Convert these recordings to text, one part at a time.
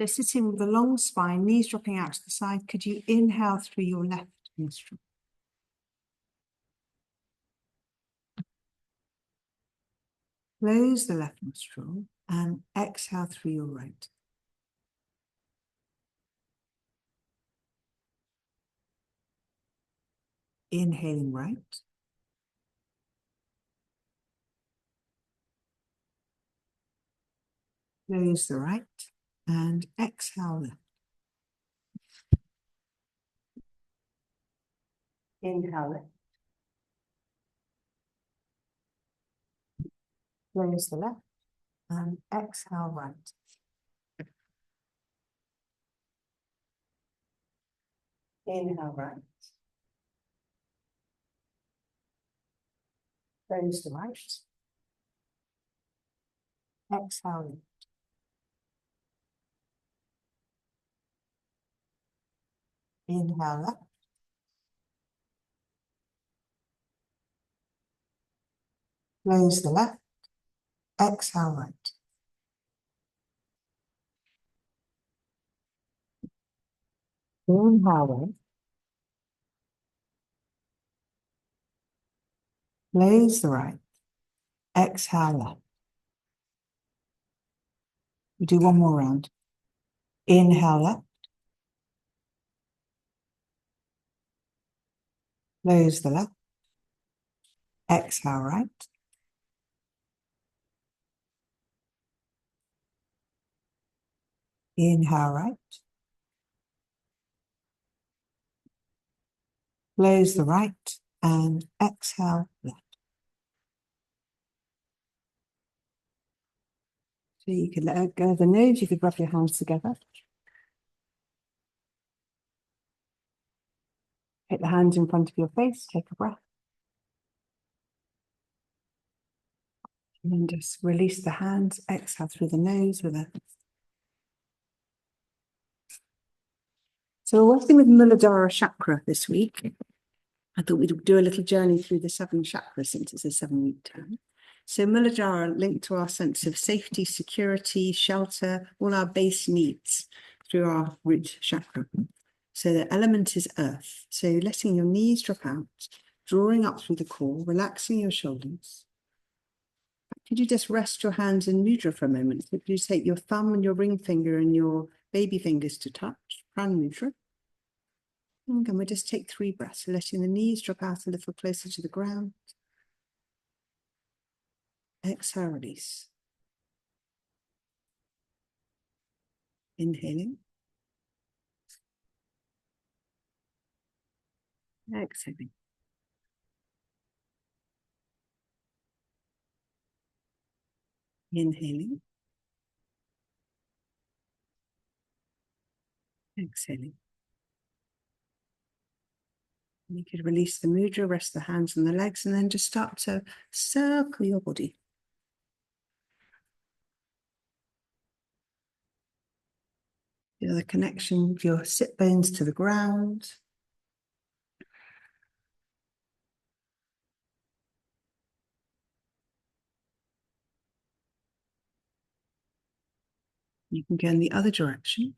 So sitting with a long spine, knees dropping out to the side, could you inhale through your left nostril? Close the left nostril and exhale through your right. Inhaling right. Close the right and exhale left. Inhale left. Close the left and exhale right. Inhale right. Close the right. Exhale left. Inhale left. Close the left. Exhale right. Inhale right. Close the right. Exhale left. We do one more round. Inhale left. Close the left. Exhale right. Inhale right. Close the right and exhale left. So you can let go of the nose, you could rub your hands together. Take the hands in front of your face, take a breath. And then just release the hands, exhale through the nose with a... So we're working with Muladhara chakra this week. I thought we'd do a little journey through the 7 chakras since it's a 7-week term. So Muladhara linked to our sense of safety, security, shelter, all our base needs through our root chakra. So the element is earth. So letting your knees drop out, drawing up through the core, relaxing your shoulders. Could you just rest your hands in mudra for a moment? Could you take your thumb and your ring finger and your baby fingers to touch, prana mudra? And we just take 3 breaths, letting the knees drop out a little closer to the ground. Exhale, release. Inhaling. Exhaling. Inhaling. Exhaling. You could release the mudra, rest the hands on the legs, and then just start to circle your body. Feel the connection of your sit bones to the ground. You can go in the other direction.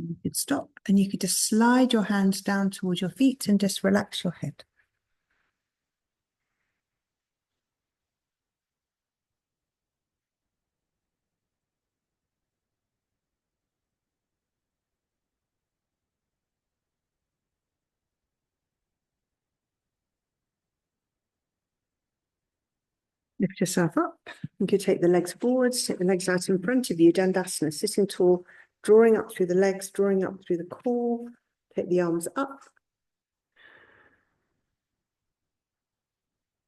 You could stop and you could just slide your hands down towards your feet and just relax your head. Lift yourself up. You could take the legs forwards, take the legs out in front of you, Dandasana, sitting tall, drawing up through the legs, drawing up through the core. Take the arms up.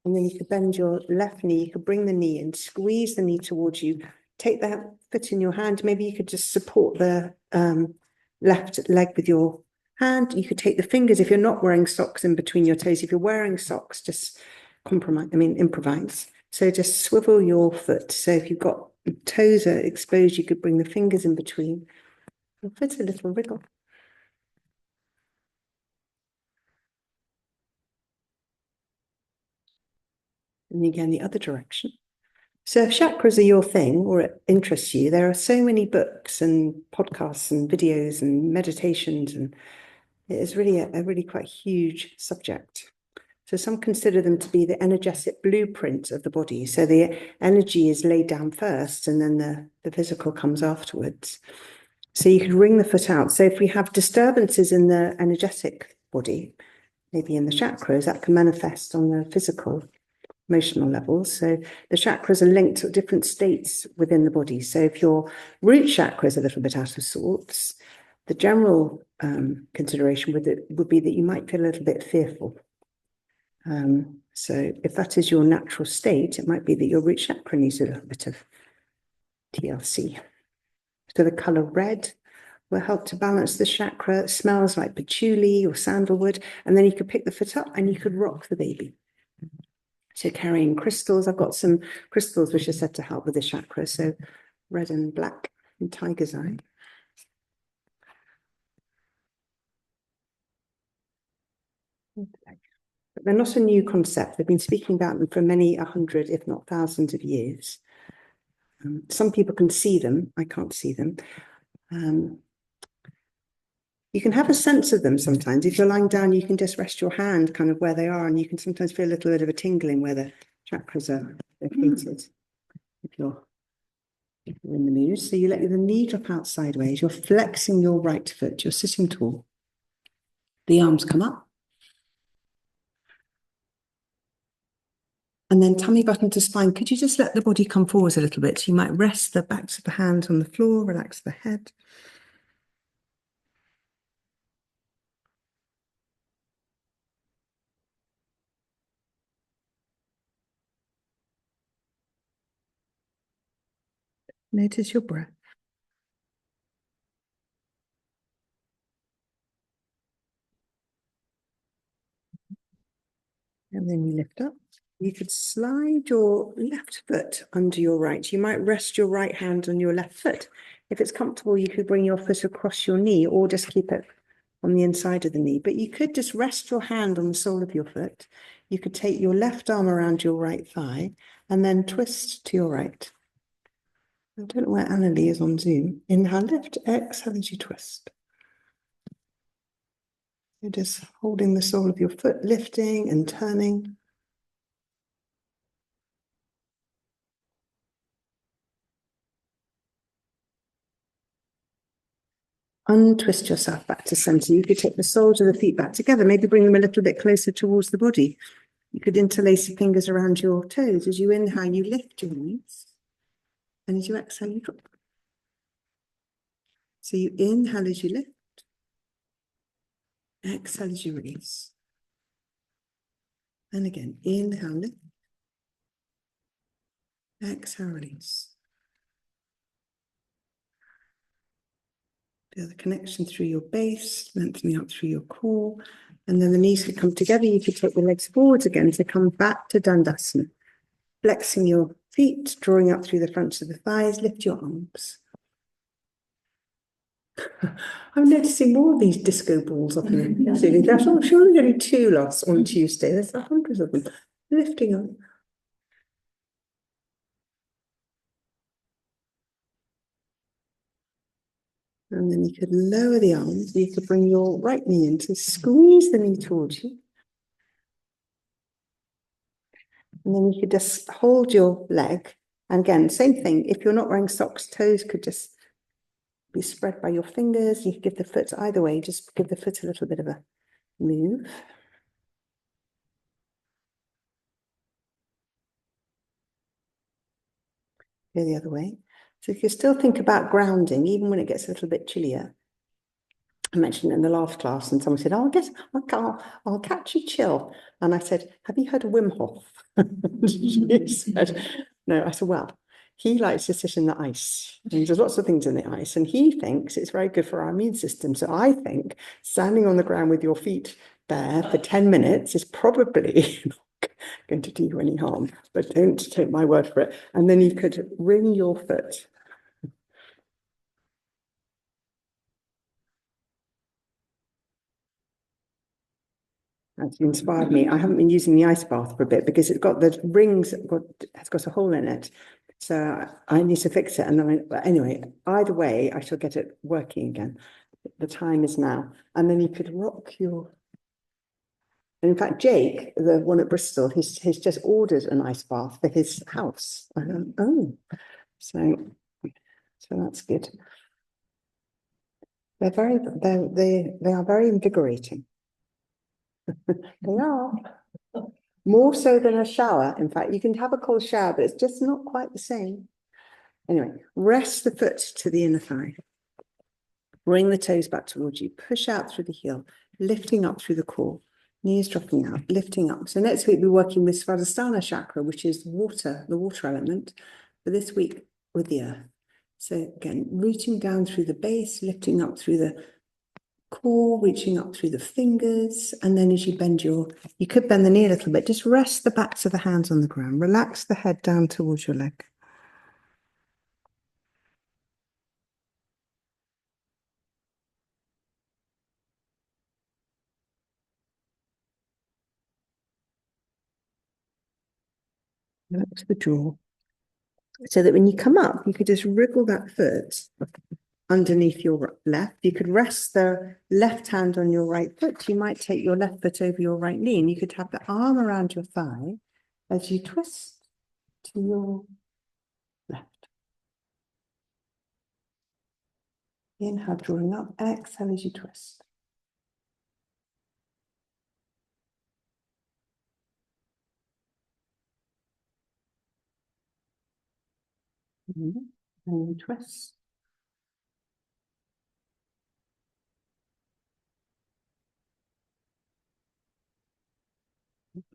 And then you could bend your left knee, you could bring the knee in, squeeze the knee towards you. Take that foot in your hand. Maybe you could just support the left leg with your hand. You could take the fingers, if you're not wearing socks, in between your toes. If you're wearing socks, just improvise. So just swivel your foot. So if you've got toes are exposed, you could bring the fingers in between. Your foot's a little wriggle. And again, the other direction. So if chakras are your thing or it interests you, there are so many books and podcasts and videos and meditations, and it is really a really quite huge subject. So some consider them to be the energetic blueprint of the body. So the energy is laid down first and then the physical comes afterwards. So you could wring the foot out. So if we have disturbances in the energetic body, maybe in the chakras, that can manifest on the physical, emotional levels. So the chakras are linked to different states within the body. So if your root chakra is a little bit out of sorts, the general consideration would be that you might feel a little bit fearful. So if that is your natural state, it might be that your root chakra needs a little bit of TLC. So the color red will help to balance the chakra. It smells like patchouli or sandalwood. And then you could pick the foot up and you could rock the baby. So carrying crystals, I've got some crystals which are said to help with the chakra. So red and black and tiger's eye. But they're not a new concept. They've been speaking about them for many 100, if not thousands of years. Some people can see them. I can't see them. You can have a sense of them sometimes. If you're lying down, you can just rest your hand kind of where they are, and you can sometimes feel a little bit of a tingling where the chakras are located. If you're in the mood. So you let the knee drop out sideways. You're flexing your right foot. You're sitting tall. The arms come up. And then tummy button to spine. Could you just let the body come forwards a little bit? You might rest the backs of the hands on the floor, relax the head. Notice your breath. And then you lift up. You could slide your left foot under your right. You might rest your right hand on your left foot. If it's comfortable, you could bring your foot across your knee or just keep it on the inside of the knee. But you could just rest your hand on the sole of your foot. You could take your left arm around your right thigh and then twist to your right. I don't know where Annalie is on Zoom. Inhale, lift, exhale as you twist. You're just holding the sole of your foot, lifting and turning. Untwist yourself back to center. You could take the soles of the feet back together, maybe bring them a little bit closer towards the body. You could interlace your fingers around your toes. As you inhale, you lift your knees. And as you exhale, you drop. So you inhale as you lift. Exhale as you release. And again, inhale, lift. Exhale, release. Feel the connection through your base, lengthening up through your core. And then the knees could come together. You could take the legs forwards again to come back to Dandasana. Flexing your feet, drawing up through the fronts of the thighs. Lift your arms. I'm noticing more of these disco balls up in the ceiling. I'm sure there's only two last on Tuesday. There's hundreds of them lifting up. And then you could lower the arms. You could bring your right knee in to squeeze the knee towards you. And then you could just hold your leg. And again, same thing. If you're not wearing socks, toes could just be spread by your fingers. You could give the foot either way. Just give the foot a little bit of a move. Go the other way. So if you still think about grounding, even when it gets a little bit chillier. I mentioned in the last class, and someone said, "Oh, I guess I'll catch a chill." And I said, "Have you heard of Wim Hof?" She said, "No." I said, "Well, he likes to sit in the ice. And there's lots of things in the ice, and he thinks it's very good for our immune system. So I think standing on the ground with your feet bare for 10 minutes is probably going to do you any harm, but don't take my word for it. And then you could ring your foot. That's inspired me. I haven't been using the ice bath for a bit because it's got the rings, has got a hole in it. So I need to fix it. And then, but anyway, either way, I shall get it working again. The time is now. And then you could rock your. And in fact, Jake, the one at Bristol, he's just ordered an ice bath for his house. Oh, so that's good. They are very invigorating. They are. More so than a shower. In fact, you can have a cold shower, but it's just not quite the same. Anyway, rest the foot to the inner thigh. Bring the toes back towards you. Push out through the heel, lifting up through the core. Knees dropping out, lifting up. So next week, we're working with Svadhisthana chakra, which is water, the water element. But this week, with the earth. So again, rooting down through the base, lifting up through the core, reaching up through the fingers. And then as you bend you could bend the knee a little bit. Just rest the backs of the hands on the ground. Relax the head down towards your leg. Relax the jaw. So that when you come up, you could just wriggle that foot underneath your left. You could rest the left hand on your right foot. You might take your left foot over your right knee, and you could have the arm around your thigh as you twist to your left. Inhale, drawing up. Exhale as you twist. And you twist.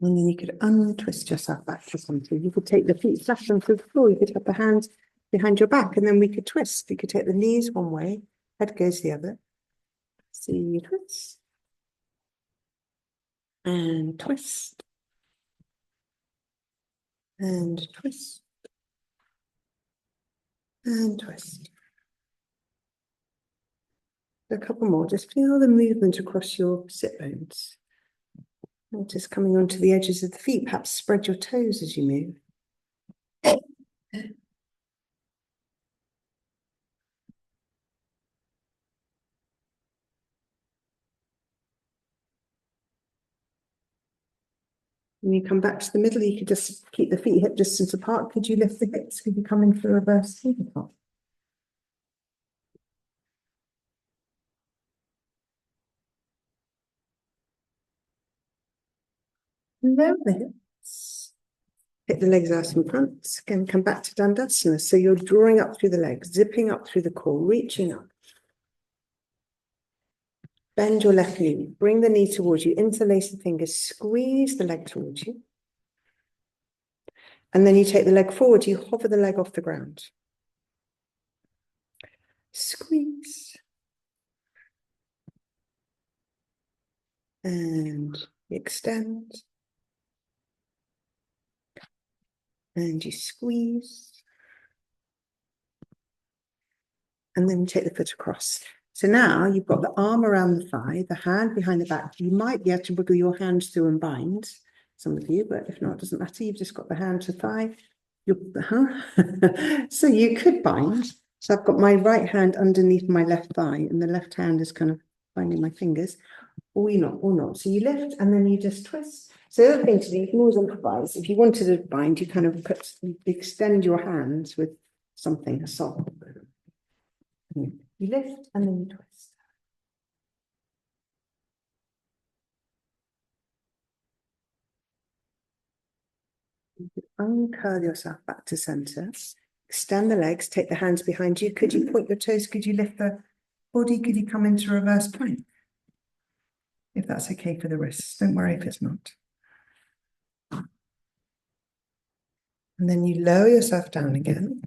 And then you could untwist yourself back to something. You could take the feet, flash them through the floor. You could have the hands behind your back, and then we could twist. You could take the knees one way, head goes the other. So you twist. And twist. And twist. And twist. A couple more. Just feel the movement across your sit bones. Notice coming onto the edges of the feet. Perhaps spread your toes as you move. When you come back to the middle, you could just keep the feet hip distance apart. Could you lift the hips? Could you come into the reverse tabletop? Lower the hips. Hit the legs out in front. Again, come back to Dandasana. So you're drawing up through the legs, zipping up through the core, reaching up. Bend your left knee. Bring the knee towards you. Interlace the fingers. Squeeze the leg towards you. And then you take the leg forward. You hover the leg off the ground. Squeeze. And extend. And you squeeze. And then you take the foot across. So now you've got the arm around the thigh, the hand behind the back. You might be able to wiggle your hands through and bind, some of you, but if not, it doesn't matter. You've just got the hand to thigh. So you could bind. So I've got my right hand underneath my left thigh, and the left hand is kind of binding my fingers, or not. So you lift, and then you just twist. So the other thing to do, you can always improvise. If you wanted to bind, you kind of extend your hands with something, a sock. You lift and then you twist. You could uncurl yourself back to center. Extend the legs, take the hands behind you. Could you point your toes? Could you lift the body? Could you come into reverse plank? If that's okay for the wrists. Don't worry if it's not. And then you lower yourself down again.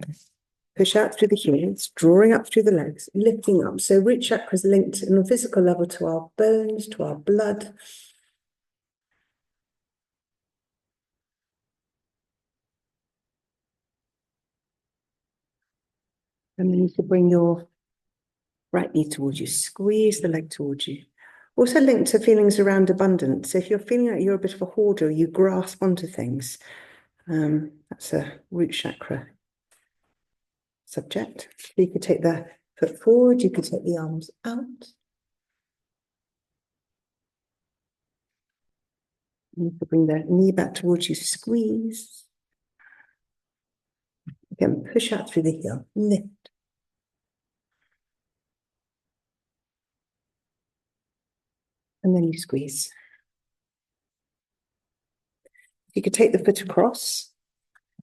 Push out through the heels, drawing up through the legs, lifting up. So root chakra is linked on a physical level to our bones, to our blood. And then you could bring your right knee towards you, squeeze the leg towards you. Also linked to feelings around abundance. So if you're feeling like you're a bit of a hoarder, you grasp onto things. That's a root chakra subject. You could take the foot forward, you could take the arms out. You could bring the knee back towards you, squeeze. Again, push out through the heel, lift. And then you squeeze. You could take the foot across.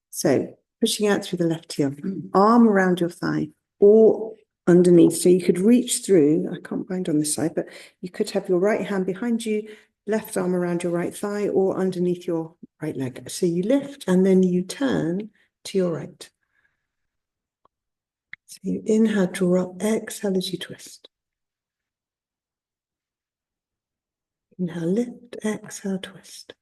So pushing out through the left heel, arm around your thigh or underneath. So you could reach through, I can't find on this side, but you could have your right hand behind you, left arm around your right thigh or underneath your right leg. So you lift and then you turn to your right. So you inhale, draw up, exhale as you twist. Inhale, lift, exhale, twist.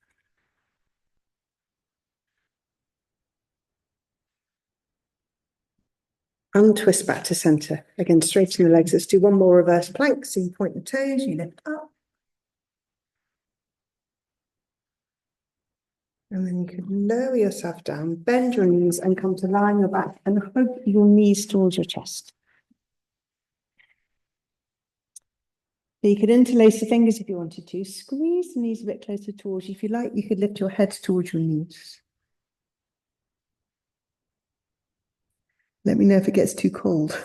Untwist back to center. Again, straighten the legs. Let's do one more reverse plank. So you point the toes, you lift up. And then you could lower yourself down, bend your knees and come to lie on your back and hug your knees towards your chest. So you could interlace the fingers if you wanted to. Squeeze the knees a bit closer towards you. If you like, you could lift your head towards your knees. Let me know if it gets too cold.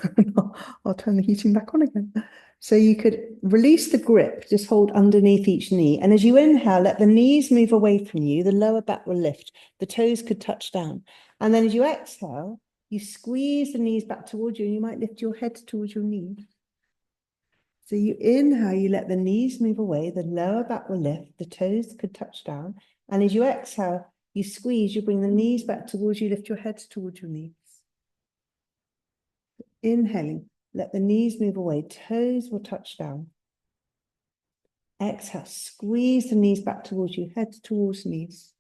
I'll turn the heating back on again. So you could release the grip, just hold underneath each knee. And as you inhale, let the knees move away from you. The lower back will lift. The toes could touch down. And then as you exhale, you squeeze the knees back towards you and you might lift your head towards your knees. So you inhale, you let the knees move away. The lower back will lift. The toes could touch down. And as you exhale, you squeeze, you bring the knees back towards you, lift your head towards your knees. Inhaling, let the knees move away, toes will touch down. Exhale, squeeze the knees back towards you, head towards knees.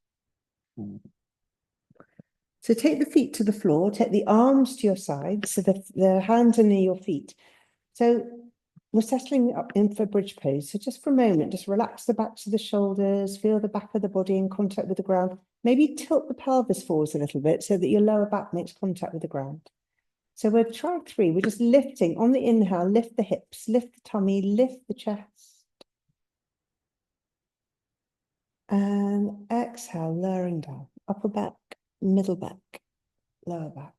So take the feet to the floor, take the arms to your sides, so the hands are near your feet. So we're settling up in for bridge pose. So just for a moment, just relax the backs of the shoulders, feel the back of the body in contact with the ground. Maybe tilt the pelvis forwards a little bit so that your lower back makes contact with the ground. So we're trying 3. We're just lifting on the inhale, lift the hips, lift the tummy, lift the chest. And exhale, lowering down, upper back, middle back, lower back.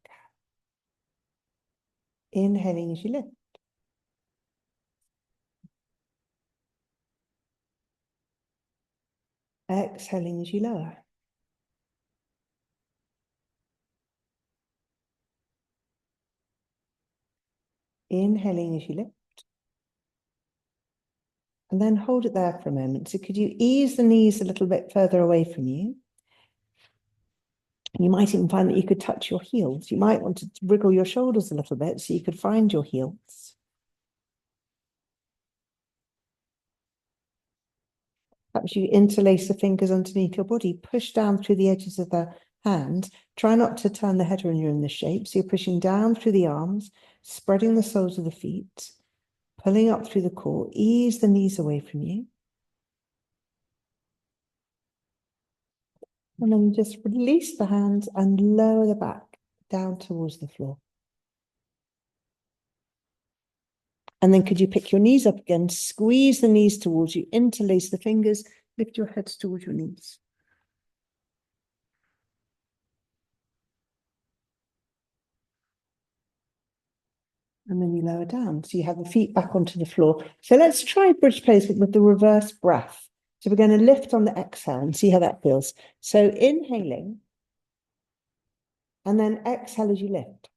Inhaling as you lift. Exhaling as you lower. Inhaling as you lift. And then hold it there for a moment. So could you ease the knees a little bit further away from you? You might even find that you could touch your heels. You might want to wriggle your shoulders a little bit so you could find your heels. Perhaps you interlace the fingers underneath your body, push down through the edges of the hand. Try not to turn the head when you're in this shape. So you're pushing down through the arms, spreading the soles of the feet, pulling up through the core. Ease the knees away from you. And then just release the hands and lower the back down towards the floor. And then could you pick your knees up again, squeeze the knees towards you, interlace the fingers, lift your heads towards your knees. And then you lower down. So you have the feet back onto the floor. So let's try bridge pose with the reverse breath. So we're going to lift on the exhale and see how that feels. So inhaling and then exhale as you lift.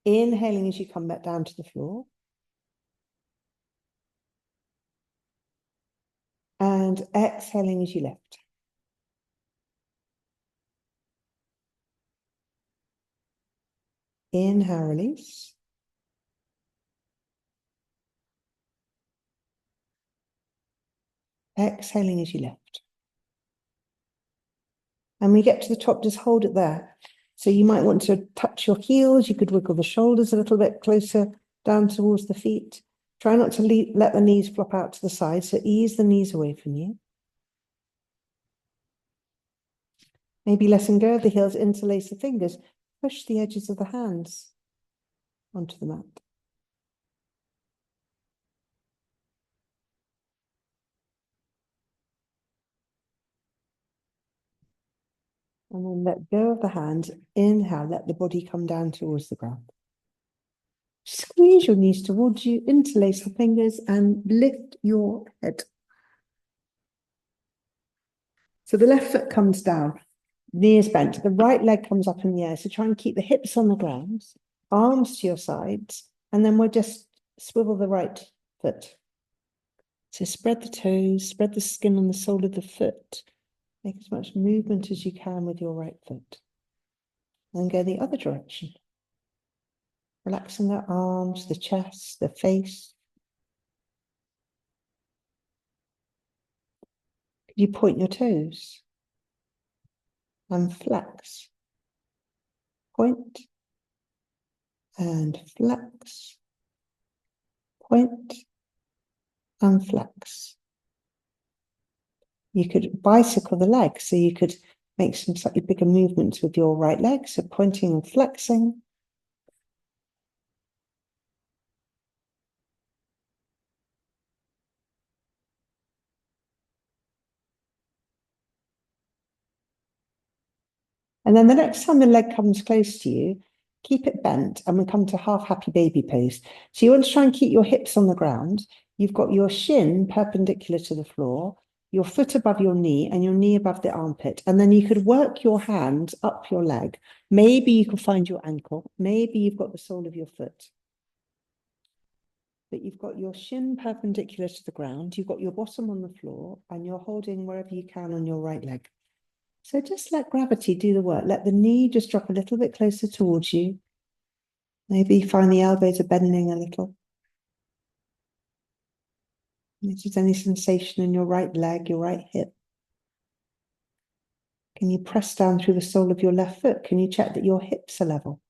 Inhaling as you come back down to the floor. And exhaling as you lift. Inhale, release. Exhaling as you lift. And when you get to the top, just hold it there. So you might want to touch your heels. You could wiggle the shoulders a little bit closer down towards the feet. Try not to let the knees flop out to the side. So ease the knees away from you. Maybe letting go of the heels, interlace the fingers. Push the edges of the hands onto the mat. And then let go of the hands. Inhale, let the body come down towards the ground. Squeeze your knees towards you, interlace the fingers, and lift your head. So the left foot comes down, knees bent, the right leg comes up in the air. So try and keep the hips on the ground, arms to your sides, and then we'll just swivel the right foot. So spread the toes, spread the skin on the sole of the foot. Make as much movement as you can with your right foot. And go the other direction. Relaxing the arms, the chest, the face. Could you point your toes? And flex. Point. And flex. Point. And flex. You could bicycle the leg, so you could make some slightly bigger movements with your right leg, so pointing and flexing. And then the next time the leg comes close to you, keep it bent, and we come to half happy baby pose. So you want to try and keep your hips on the ground. You've got your shin perpendicular to the floor, your foot above your knee, and your knee above the armpit. And then you could work your hand up your leg. Maybe you can find your ankle. Maybe you've got the sole of your foot. But you've got your shin perpendicular to the ground. You've got your bottom on the floor, and you're holding wherever you can on your right leg. So just let gravity do the work. Let the knee just drop a little bit closer towards you. Maybe find the elbows are bending a little. If there's any sensation in your right leg, your right hip. Can you press down through the sole of your left foot? Can you check that your hips are level?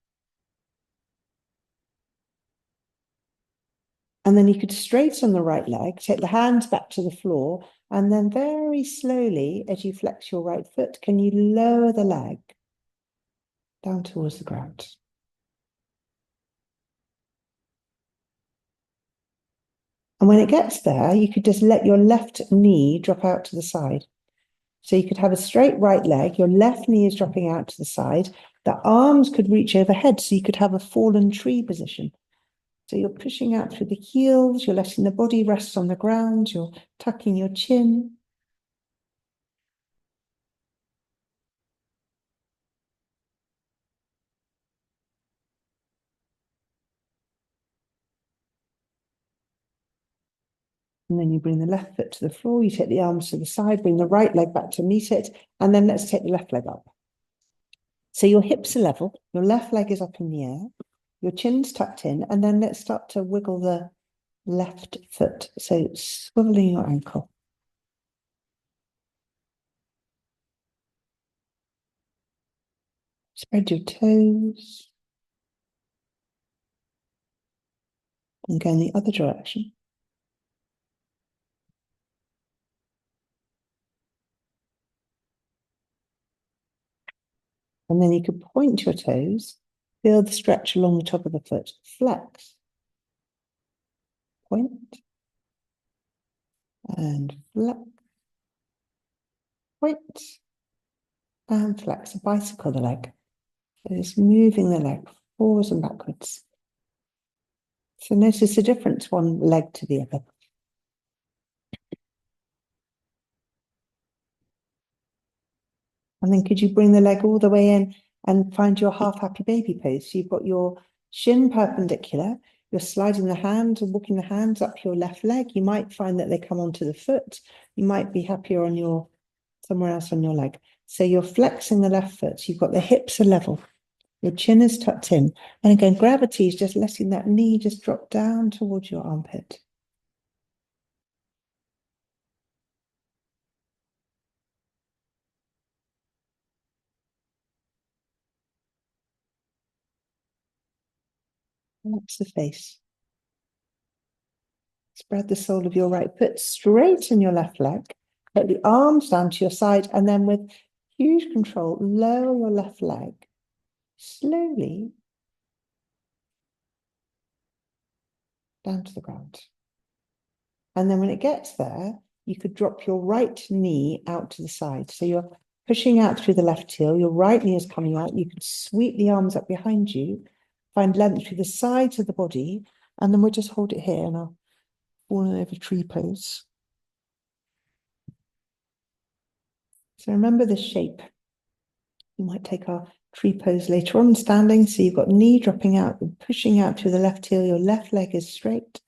And then you could straighten the right leg, take the hands back to the floor, and then very slowly, as you flex your right foot, can you lower the leg down towards the ground? And when it gets there, you could just let your left knee drop out to the side. So you could have a straight right leg, your left knee is dropping out to the side, the arms could reach overhead, so you could have a fallen tree position. So you're pushing out through the heels, you're letting the body rest on the ground, you're tucking your chin. And then you bring the left foot to the floor, you take the arms to the side, bring the right leg back to meet it, and then let's take the left leg up. So your hips are level, your left leg is up in the air, your chin's tucked in, and then let's start to wiggle the left foot. So swiveling your ankle. Spread your toes. And go in the other direction. And then you could point your toes, feel the stretch along the top of the foot, flex, point, and flex, point, and flex, bicycle the leg. So just moving the leg forwards and backwards. So notice the difference, one leg to the other. And then could you bring the leg all the way in and find your half happy baby pose? So you've got your shin perpendicular, you're sliding the hands and walking the hands up your left leg. You might find that they come onto the foot. You might be happier on your, somewhere else on your leg. So you're flexing the left foot. You've got the hips are level. Your chin is tucked in. And again, gravity is just letting that knee just drop down towards your armpit. Relax the face. Spread the sole of your right foot, straighten your left leg, put the arms down to your side, and then with huge control, lower your left leg slowly down to the ground. And then when it gets there, you could drop your right knee out to the side. So you're pushing out through the left heel, your right knee is coming out. You could sweep the arms up behind you, find length through the sides of the body, and then we'll just hold it here and I'll fall over tree pose. So remember this shape. You might take our tree pose later on standing. So you've got knee dropping out, pushing out through the left heel, your left leg is straight.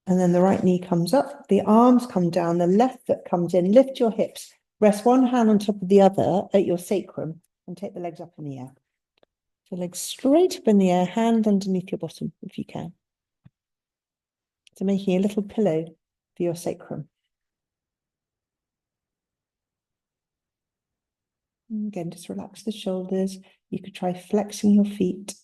And then the right knee comes up, the arms come down, the left foot comes in, lift your hips, rest one hand on top of the other at your sacrum and take the legs up in the air. So legs straight up in the air, hand underneath your bottom if you can. So making a little pillow for your sacrum. And again, just relax the shoulders. You could try flexing your feet.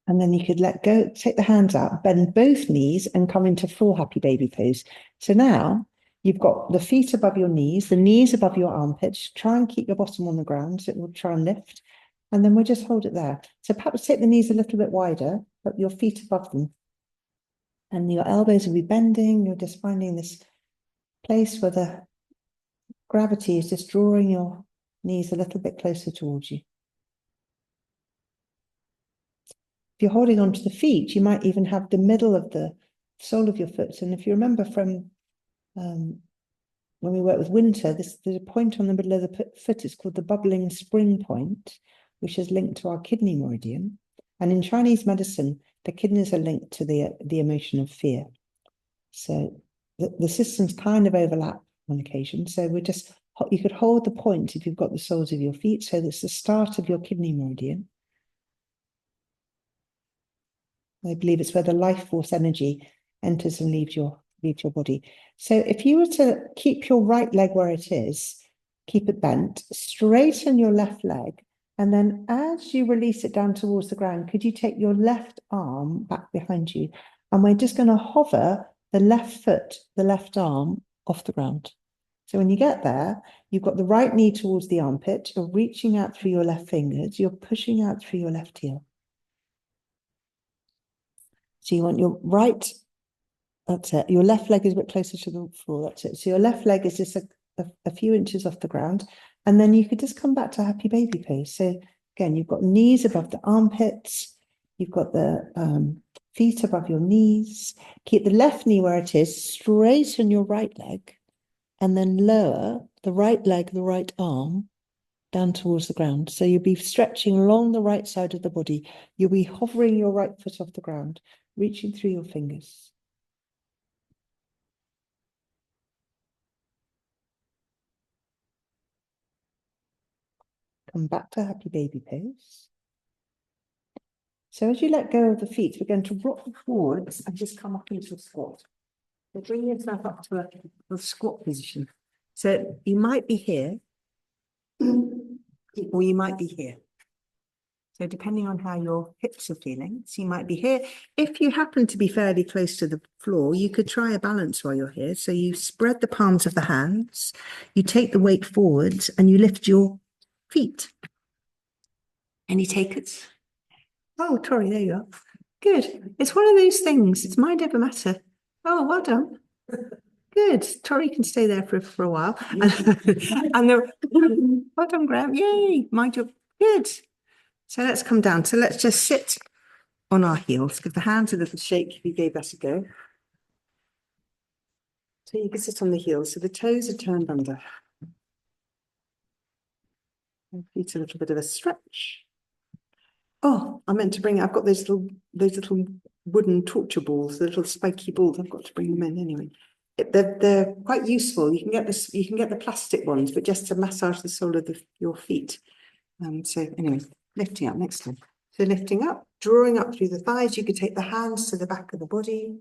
And then you could let go, take the hands out, bend both knees and come into full happy baby pose. So now you've got the feet above your knees, the knees above your armpits. Try and keep your bottom on the ground so it will try and lift. And then we'll just hold it there. So perhaps take the knees a little bit wider, but your feet above them. And your elbows will be bending. You're just finding this place where the gravity is just drawing your knees a little bit closer towards you. If you're holding onto the feet, you might even have the middle of the sole of your foot. And if you remember from when we work with winter, there's a point on the middle of the foot. It's called the bubbling spring point, which is linked to our kidney meridian. And in Chinese medicine, the kidneys are linked to the emotion of fear. So the systems kind of overlap on occasion. So you could hold the point if you've got the soles of your feet. So that's the start of your kidney meridian. I believe it's where the life force energy enters and leaves your body. So if you were to keep your right leg where it is, keep it bent, straighten your left leg, and then as you release it down towards the ground, could you take your left arm back behind you? And we're just going to hover the left foot, the left arm off the ground. So when you get there, you've got the right knee towards the armpit, you're reaching out through your left fingers, you're pushing out through your left heel. So you want your right, that's it. Your left leg is a bit closer to the floor, that's it. So your left leg is just a few inches off the ground. And then you could just come back to happy baby pose. So again, you've got knees above the armpits. You've got the feet above your knees. Keep the left knee where it is, straighten your right leg, and then lower the right leg, the right arm, down towards the ground. So you'll be stretching along the right side of the body. You'll be hovering your right foot off the ground, reaching through your fingers. Come back to happy baby pose. So as you let go of the feet, we're going to rock forwards and just come up into a squat. So bring yourself up to a squat position. So you might be here, or you might be here. So depending on how your hips are feeling, so you might be here. If you happen to be fairly close to the floor, you could try a balance while you're here. So you spread the palms of the hands, you take the weight forwards and you lift your feet. Any takers? Oh, Tori, there you are. Good. It's one of those things. It's mind over matter. Oh, well done. Good. Tori can stay there for a while. And well done, Graham. Yay. Mind your good. So let's come down. So let's just sit on our heels. Give the hands a little shake if you gave that a go. So you can sit on the heels. So the toes are turned under. And feet a little bit of a stretch. Oh, I meant to bring, I've got those little wooden torture balls, the little spiky balls. I've got to bring them in anyway. They're quite useful. You can get the plastic ones, but just to massage the sole of your feet. So anyway, lifting up next time. So lifting up, drawing up through the thighs. You could take the hands to the back of the body.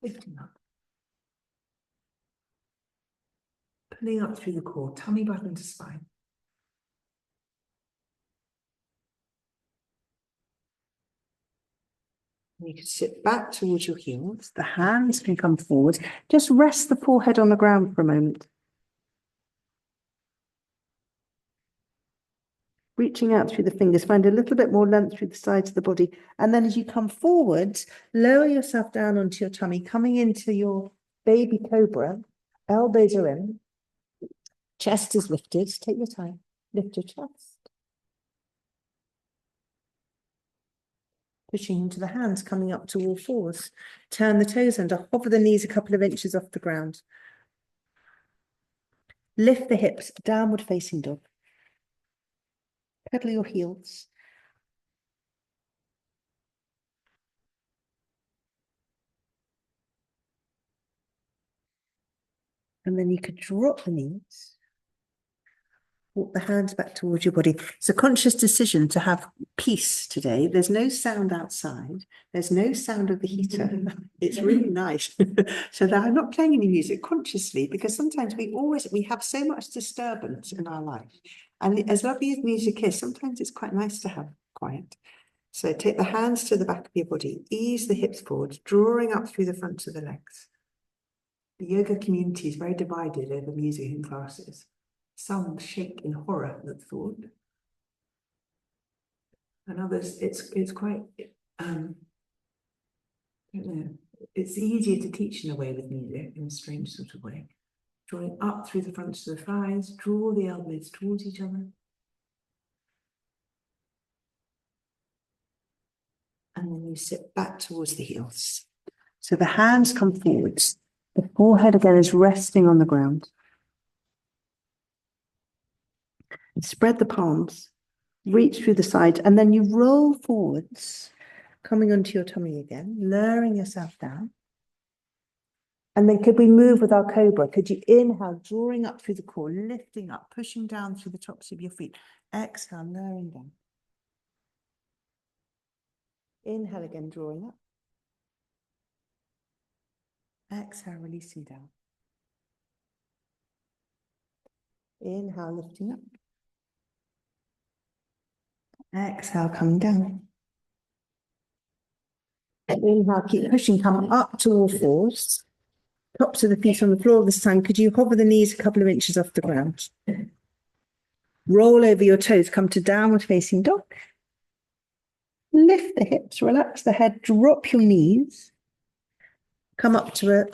Lifting up. Pulling up through the core, tummy button to spine. You can sit back towards your heels. The hands can come forward. Just rest the forehead on the ground for a moment. Reaching out through the fingers, find a little bit more length through the sides of the body. And then as you come forwards, lower yourself down onto your tummy, coming into your baby cobra. Elbows are in. Chest is lifted. Take your time. Lift your chest. Pushing into the hands, coming up to all fours. Turn the toes under. Hover the knees a couple of inches off the ground. Lift the hips, downward facing dog. Pedal your heels. And then you could drop the knees. Walk the hands back towards your body. It's a conscious decision to have peace today. There's no sound outside. There's no sound of the heater. It's really nice. So that I'm not playing any music consciously, because sometimes we have so much disturbance in our life. And as lovely as music is, sometimes it's quite nice to have quiet. So take the hands to the back of your body, ease the hips forward, drawing up through the fronts of the legs. The yoga community is very divided over music in classes. Some shake in horror at thought, and others it's quite I don't know, it's easier to teach in a way with music, in a strange sort of way. Drawing up through the fronts of the thighs, draw the elbows towards each other. And then you sit back towards the heels. So the hands come forwards. The forehead again is resting on the ground. Spread the palms, reach through the sides, and then you roll forwards, coming onto your tummy again, lowering yourself down. And then could we move with our cobra? Could you inhale, drawing up through the core, lifting up, pushing down through the tops of your feet. Exhale, lowering down. Inhale again, drawing up. Exhale, releasing down. Inhale, lifting up. Exhale, coming down. Inhale, keep pushing, come up to all fours. Tops of the feet on the floor this time. Could you hover the knees a couple of inches off the ground? Roll over your toes, come to downward facing dog. Lift the hips, relax the head, drop your knees. Come up to a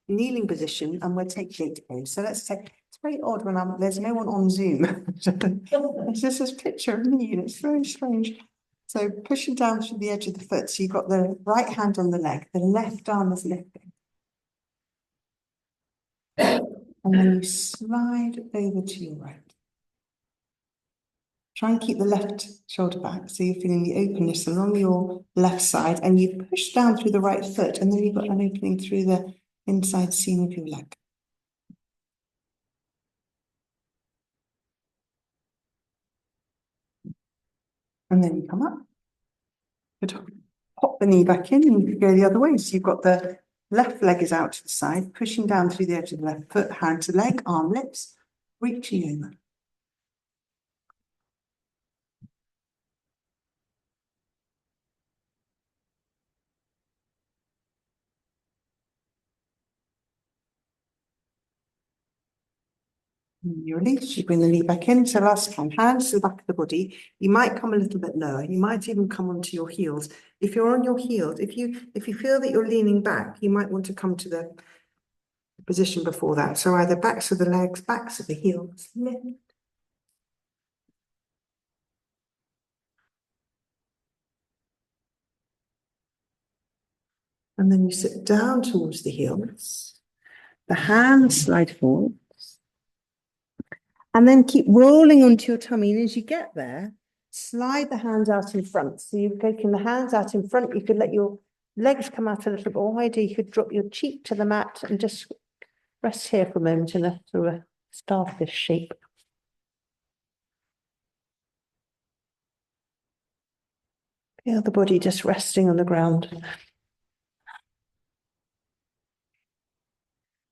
kneeling position, and we'll take gate pose. So let's take, it's very odd when there's no one on Zoom. It's just this picture of me, and it's very strange. So pushing down through the edge of the foot. So you've got the right hand on the leg, the left arm is lifting. And then you slide over to your right. Try and keep the left shoulder back, so you're feeling the openness along your left side, and you push down through the right foot, and then you've got an opening through the inside seam of your leg. And then you come up. Pop the knee back in, and you go the other way. So you've got the left leg is out to the side, pushing down through the edge of the left foot, hand to leg, arm lifts, reaching over. You release, you bring the knee back in. So last time, hands to the back of the body. You might come a little bit lower. You might even come onto your heels. If you're on your heels, if you feel that you're leaning back, you might want to come to the position before that. So either backs of the legs, backs of the heels. Lift. And then you sit down towards the heels. The hands slide forward. And then keep rolling onto your tummy. And as you get there, slide the hands out in front. So you're taking the hands out in front. You could let your legs come out a little bit wider. You could drop your cheek to the mat and just rest here for a moment in a sort of a starfish shape. Feel the body just resting on the ground.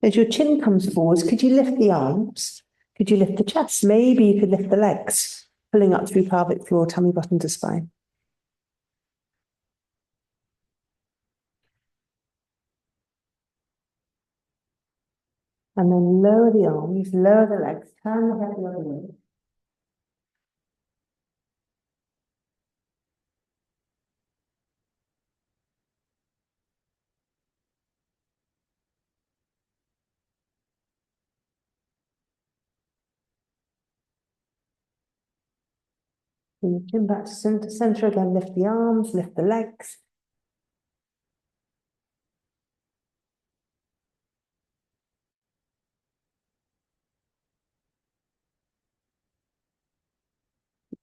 As your chin comes forwards, could you lift the arms? Could you lift the chest? Maybe you could lift the legs, pulling up through pelvic floor, tummy button to spine. And then lower the arms, lower the legs, turn the head the other way. Bring your chin back to center again, lift the arms, lift the legs.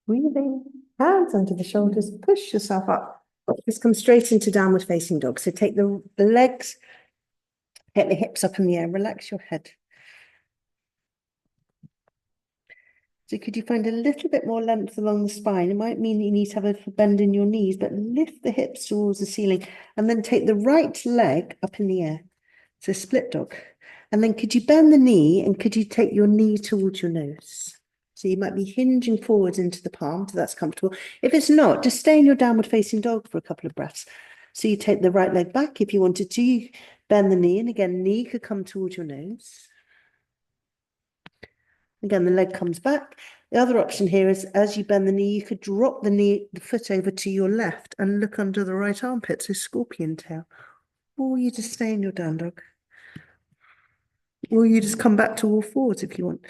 Breathing, hands under the shoulders, push yourself up. Just come straight into downward facing dog. So take the legs, get the hips up in the air, relax your head. So could you find a little bit more length along the spine? It might mean that you need to have a little bend in your knees, but lift the hips towards the ceiling and then take the right leg up in the air. So split dog. And then could you bend the knee and could you take your knee towards your nose? So you might be hinging forwards into the palm, so that's comfortable. If it's not, just stay in your downward facing dog for a couple of breaths. So you take the right leg back if you wanted to, you bend the knee, and again, knee could come towards your nose. Again, the leg comes back. The other option here is as you bend the knee, you could drop the foot over to your left and look under the right armpit, so scorpion tail. Or you just stay in your down dog. Or you just come back to all fours if you want.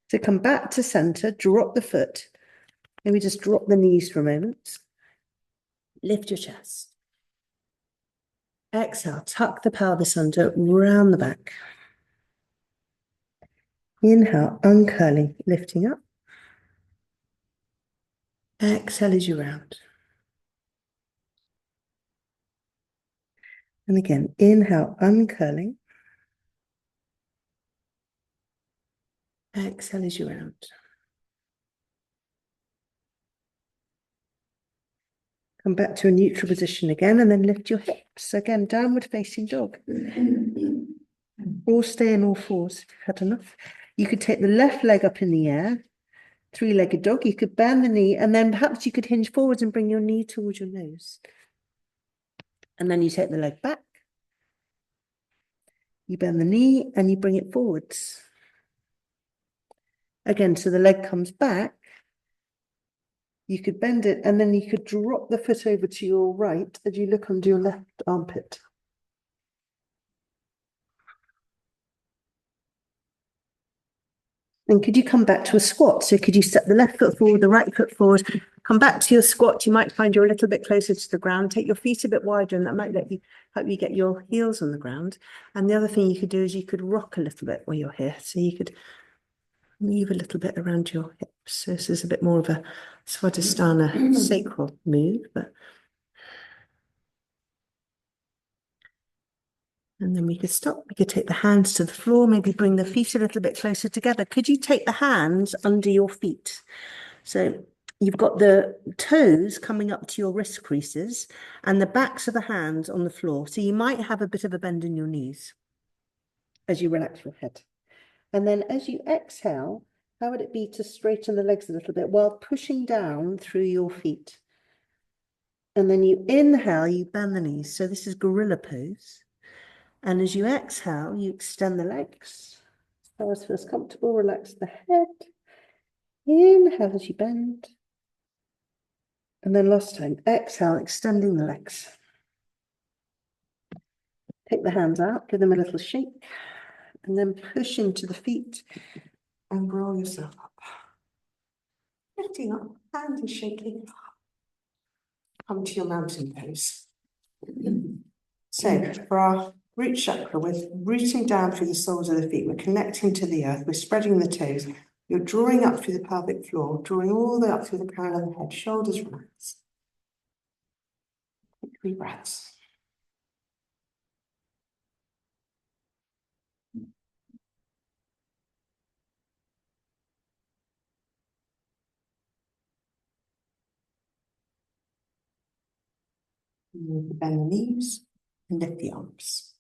So come back to center, drop the foot. Maybe just drop the knees for a moment. Lift your chest. Exhale, tuck the pelvis under, round the back. Inhale, uncurling, lifting up. Exhale as you round. And again, inhale, uncurling. Exhale as you round. Come back to a neutral position again and then lift your hips. Again, downward facing dog. Or stay in all fours if you've had enough. You could take the left leg up in the air, three-legged dog. You could bend the knee and then perhaps you could hinge forwards and bring your knee towards your nose. And then you take the leg back. You bend the knee and you bring it forwards. Again, so the leg comes back. You could bend it and then you could drop the foot over to your right as you look under your left armpit. And could you come back to a squat? So could you step the left foot forward, the right foot forward, come back to your squat. You might find you're a little bit closer to the ground. Take your feet a bit wider and that might help you get your heels on the ground. And the other thing you could do is you could rock a little bit while you're here. So you could move a little bit around your hips. So this is a bit more of a Svadhisthana sacral move, but and then we could stop. We could take the hands to the floor, maybe bring the feet a little bit closer together. Could you take the hands under your feet? So you've got the toes coming up to your wrist creases and the backs of the hands on the floor. So you might have a bit of a bend in your knees as you relax your head. And then as you exhale, how would it be to straighten the legs a little bit while pushing down through your feet? And then you inhale, you bend the knees. So this is gorilla pose. And as you exhale, you extend the legs. As far as feels comfortable, relax the head. Inhale as you bend. And then last time, exhale, extending the legs. Take the hands out, give them a little shake, and then push into the feet and roll yourself up. Lifting up, hands and shaking. Come to your mountain pose. So for our root chakra, we're rooting down through the soles of the feet. We're connecting to the earth. We're spreading the toes. You're drawing up through the pelvic floor, drawing all the way up through the crown of the head, shoulders relaxed. Take 3 breaths. Bend the knees. And lift the arms.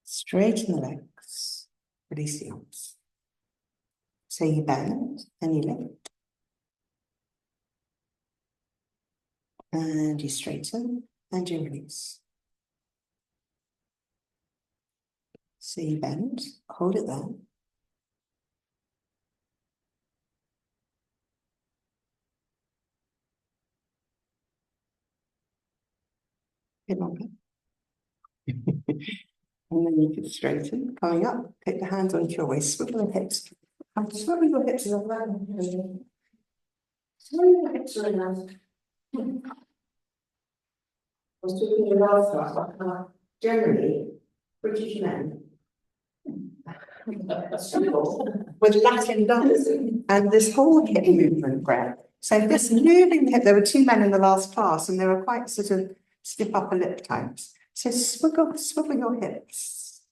Straighten the legs, release the arms. So you bend and you lift. And you straighten and you release. So you bend, hold it there. A bit longer. And then you can straighten, coming up, take the hands onto your waist, swivel the hips. And swivel your hips around. Swivel your hips around. I was talking about how generally British men struggle with Latin dancing and this whole hip movement grab. So this moving the hip, there were two men in the last class and they were quite sort of stiff upper lip types. So swivel your hips.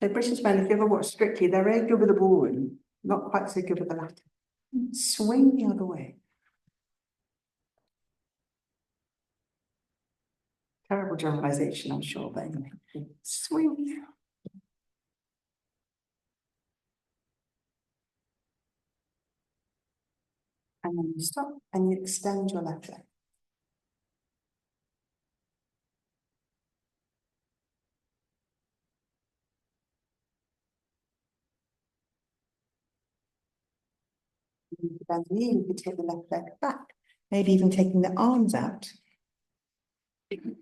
So British men, if you ever watch Strictly, they're very good with the ballroom, not quite so good with the Latin. Swing the other way. Terrible generalization, I'm sure, but anyway. Swing. And then you stop and you extend your left leg. You bend the knee, you could take the left leg back, maybe even taking the arms out. And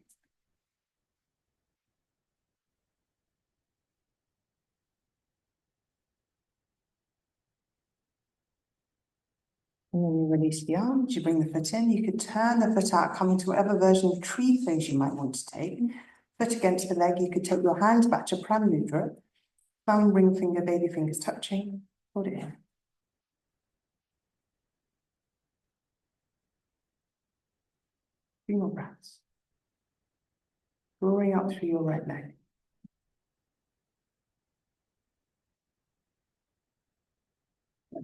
then you release the arms, you bring the foot in, you could turn the foot out, coming to whatever version of tree pose you might want to take. Foot against the leg, you could take your hands back to Pram Mudra, thumb, ring finger, baby fingers touching, hold it in. 3 more breaths. Drawing up through your right leg.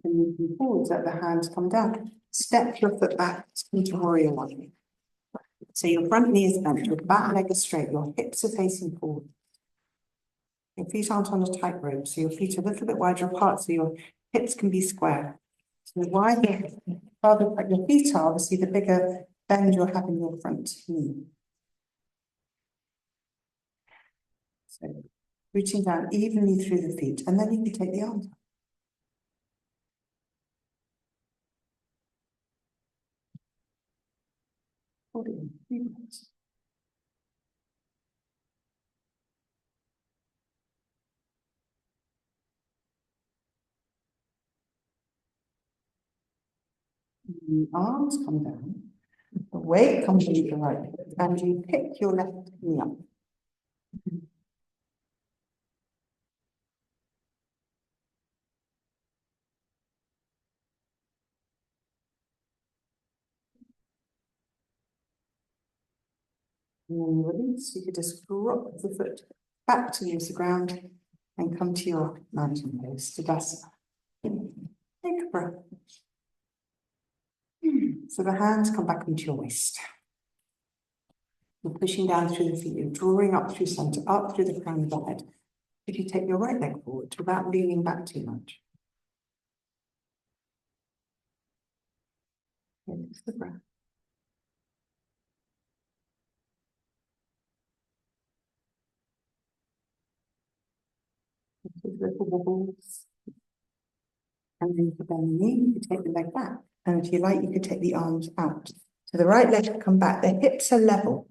Then moving forwards, let the hands come down. Step your foot back into warrior one. So your front knee is bent, your back leg is straight, your hips are facing forward. Your feet aren't on a tightrope, so your feet are a little bit wider apart, so your hips can be square. So the wider, farther apart your feet are, obviously the bigger bend you'll have in your front knee. So reaching down evenly through the feet, and then you can take the arms up. Hold it in, 3 minutes. The arms come down, the weight comes into the right hip, and you pick your left knee up. And then you release, you could just drop the foot back towards the ground and come to your mountain pose, Tadasana. Take a breath. So the hands come back into your waist. You're pushing down through the feet, you're drawing up through center, up through the crown of the head. If you take your right leg forward without leaning back too much. Release the breath. Little wobbles. And then you could bend the knee, you could take the leg back. And if you like, you could take the arms out. So the right leg will come back, the hips are level.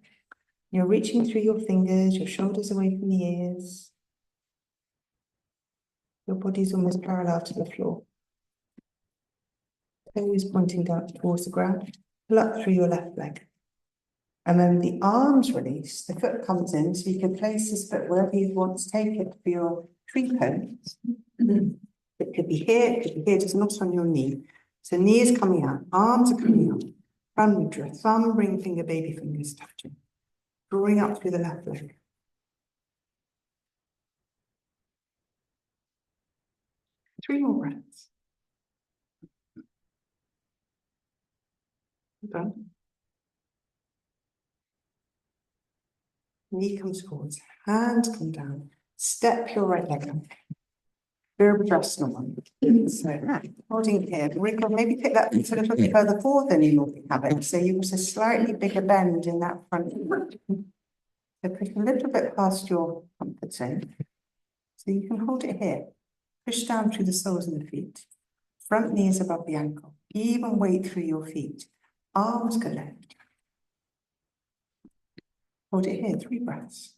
You're reaching through your fingers, your shoulders away from the ears. Your body's almost parallel to the floor. Toes pointing down towards the ground. Pull up through your left leg. And then the arms release, the foot comes in, so you can place this foot wherever you want to take it for your tree pose. It could be here, it could be here, just not on your knee. So knee is coming out, arms are coming out. Pram Mudra, thumb, ring finger, baby fingers touching. Drawing up through the left leg. 3 more breaths. Done. Knee comes forwards, hands come down, step your right leg up. Virabhadrasana one. So holding it here, wriggle, maybe take that a little bit further forward than you normally have it. So you use a slightly bigger bend in that front foot. So push a little bit past your comfort zone. So you can hold it here. Push down through the soles of the feet. Front knee is above the ankle. Even weight through your feet. Arms go left. Hold it here, 3 breaths.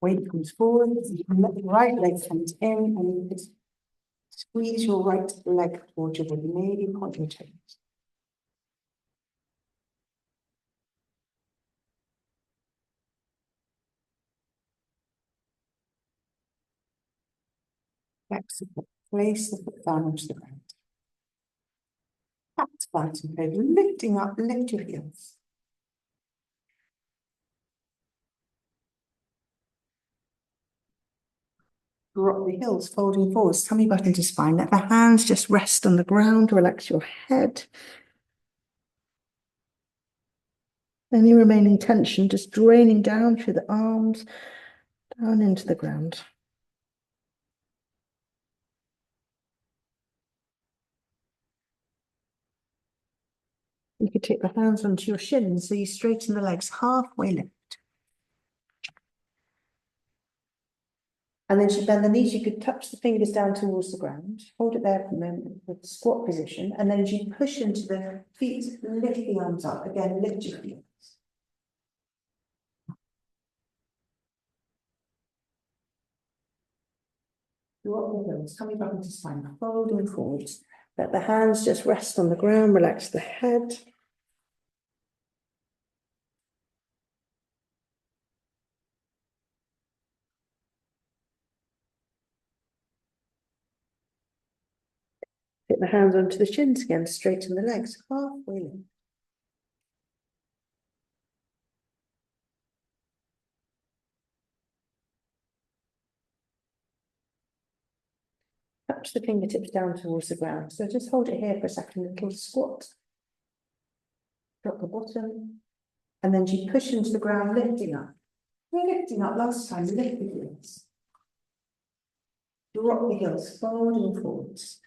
Weight comes forward, you can let the right leg come in and you just squeeze your right leg towards your body, maybe point your toes. Flexible. Place the foot down onto the ground. Back to planting pose, lifting up, lift your heels. Drop the heels, folding forwards, tummy button to spine. Let the hands just rest on the ground, relax your head. Any remaining tension just draining down through the arms, down into the ground. You could take the hands onto your shins, so you straighten the legs halfway lift. And then as you bend the knees, you could touch the fingers down towards the ground, hold it there for a moment with the squat position, and then as you push into the feet, lift the arms up. Again, lift your feet. Drop the heels, coming back into spine, folding forwards. Let the hands just rest on the ground, relax the head. Take the hands onto the shins again, straighten the legs, halfway lift. Touch the fingertips down towards the ground. So just hold it here for a second, little squat. Drop the bottom. And then you push into the ground, lifting up. We're lifting up last time, lift the heels. Drop the heels, folding forwards.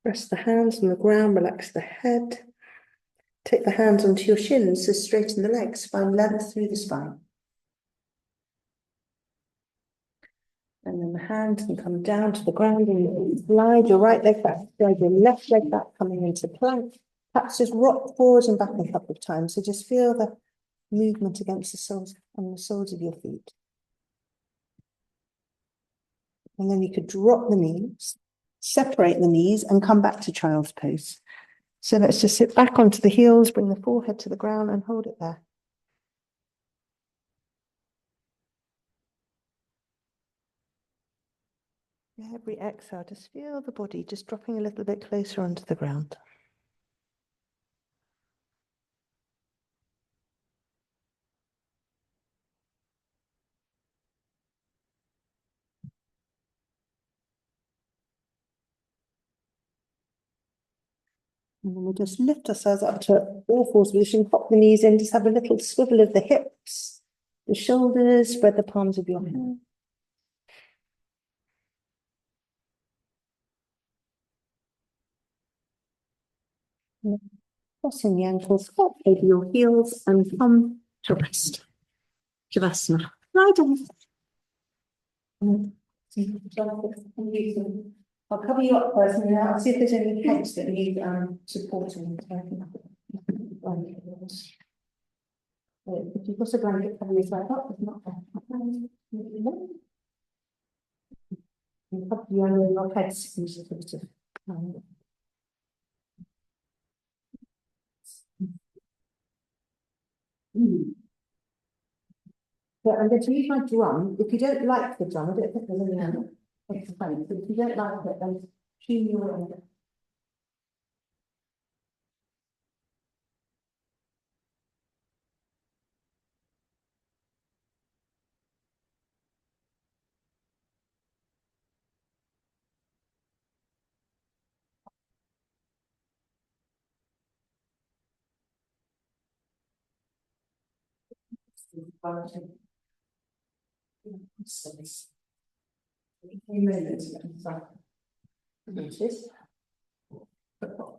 Rest the hands on the ground, relax the head. Take the hands onto your shins, so straighten the legs, find length through the spine. And then the hand can come down to the ground and you slide your right leg back, slide your left leg back, coming into plank. Perhaps just rock forwards and back a couple of times. So just feel the movement against the soles on the soles of your feet. And then you could drop the knees, separate the knees and come back to child's pose. So let's just sit back onto the heels, bring the forehead to the ground and hold it there. Every exhale, just feel the body just dropping a little bit closer onto the ground. And then we'll just lift ourselves up to all fours position, pop the knees in, just have a little swivel of the hips, the shoulders, spread the palms of your hands. Crossing the ankles, up over your heels and come to rest. Shavasana. Lie down. I'll cover you up first and then I'll see if there's any heads that need supporting. If you've got a blanket, cover yourself up. If not, you cover your heads. So I'm going to use my drum. If you don't like the drum, I don't think there's any it's funny, but if you don't like it, then tune your way.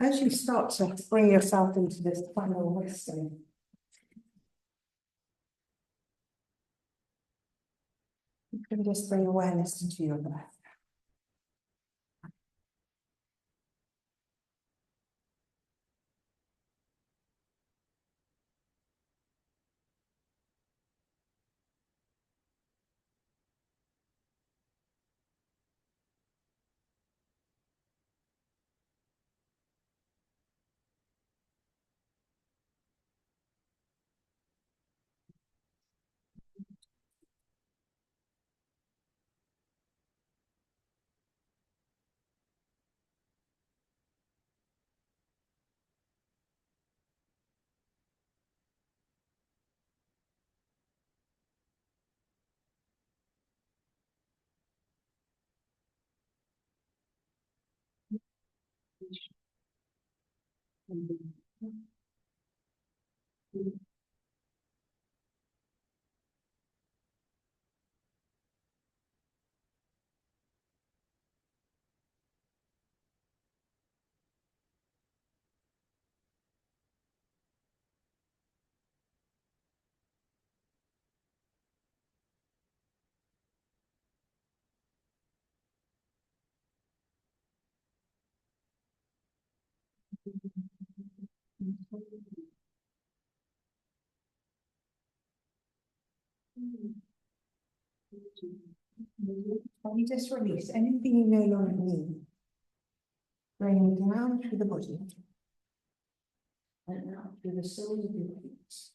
As you start to bring yourself into this final resting, you can just bring awareness into your breath. And you just release anything you no longer need, bringing it down through the body and out through the soles of your feet.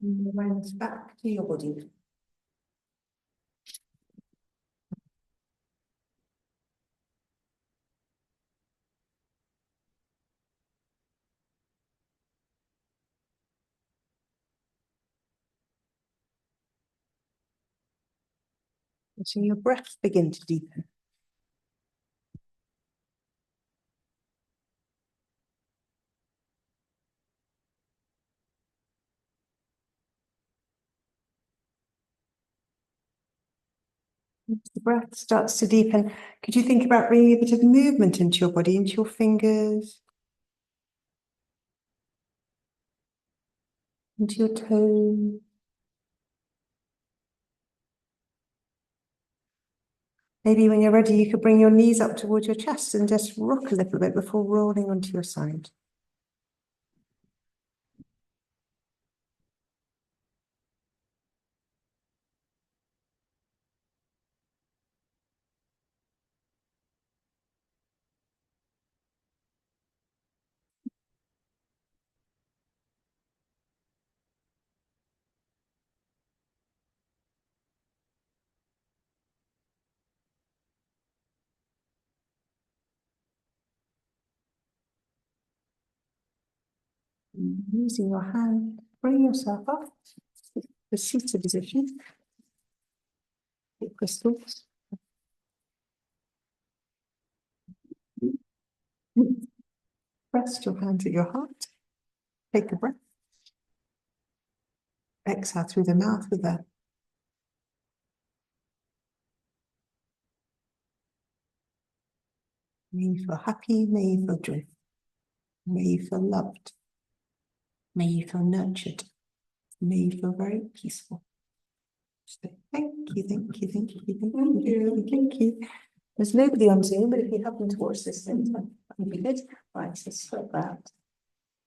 And awareness back to your body. Letting your breath begin to deepen. As the breath starts to deepen, could you think about bringing a bit of movement into your body, into your fingers, into your toes? Maybe when you're ready, you could bring your knees up towards your chest and just rock a little bit before rolling onto your side. Using your hand, bring yourself up to the seated position. Your crystals. Rest your hands at your heart. Take a breath. Exhale through the mouth with that. May you feel happy, may you feel joyful, may you feel loved, may you feel nurtured, may you feel very peaceful. So thank you, thank you, thank you, thank you, thank you. There's nobody on Zoom, but if you happen to watch this later, that would be good. Right, so stop that.